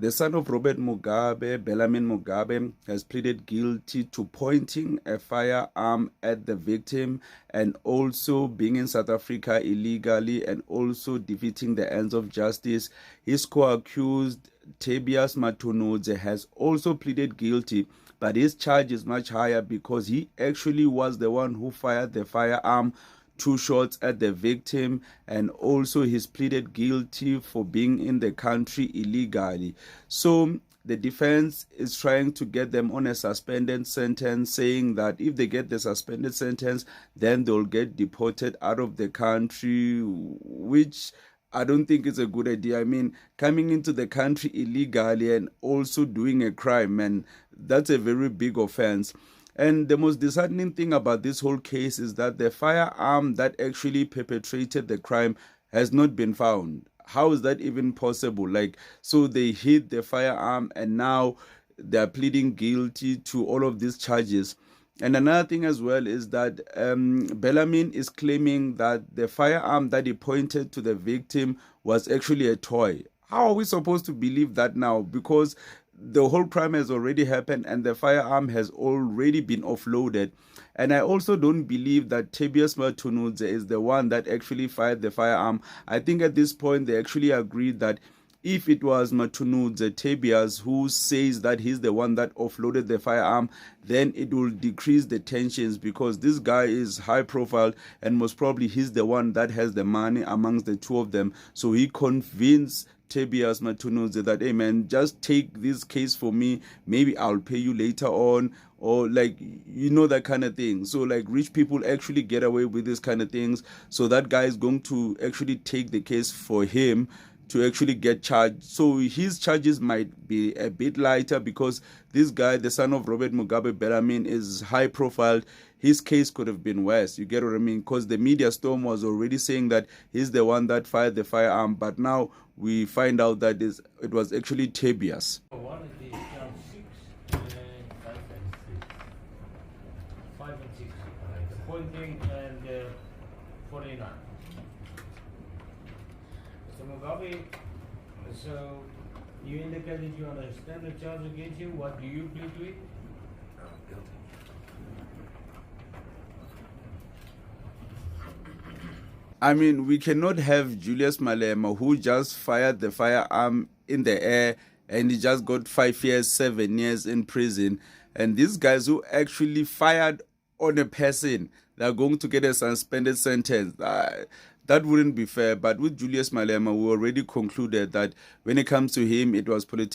The son of Robert Mugabe, Bellarmine Mugabe, has pleaded guilty to pointing a firearm at the victim and also being in South Africa illegally and also defeating the ends of justice. His co-accused, Tobias Matunudze, has also pleaded guilty, but his charge is much higher because he actually was the one who fired the firearm, 2 shots at the victim, and also he's pleaded guilty for being in the country illegally. So the defense is trying to get them on a suspended sentence, saying that if they get the suspended sentence, then they'll get deported out of the country, which I don't think is a good idea. I mean, coming into the country illegally and also doing a crime, and that's a very big offense. And the most disheartening thing about this whole case is that the firearm that actually perpetrated the crime has not been found. How is that even possible? Like, so they hid the firearm and now they're pleading guilty to all of these charges. And another thing as well is that Bellarmine is claiming that the firearm that he pointed to the victim was actually a toy. How are we supposed to believe that now? Because the whole crime has already happened and the firearm has already been offloaded. And I also don't believe that Tobias Matunudze is the one that actually fired the firearm. I think at this point they actually agreed that if it was Matunudze, Tobias, who says that he's the one that offloaded the firearm, then it will decrease the tensions because this guy is high profile and most probably he's the one that has the money amongst the two of them. So he convinced Tobias Matunudze that, hey man, just take this case for me, maybe I'll pay you later on, or like, you know, that kind of thing. So like rich people actually get away with this kind of things. So that guy is going to actually take the case for him to actually get charged. So his charges might be a bit lighter because this guy, the son of Robert Mugabe Bellarmine, is high profile. His case could have been worse. You get what I mean? Because the media storm was already saying that he's the one that fired the firearm, but now we find out that it was actually Tobias. One is the count 6 and 5 and 6. 5 and 6. The pointing and 49. Mr. Mugabe, so you indicated you understand the charge against you. What do you plead with? Guilty. I mean, we cannot have Julius Malema, who just fired the firearm in the air and he just got 5 years, 7 years in prison. And these guys who actually fired on a person, they're going to get a suspended sentence. That wouldn't be fair. But with Julius Malema, we already concluded that when it comes to him, it was political.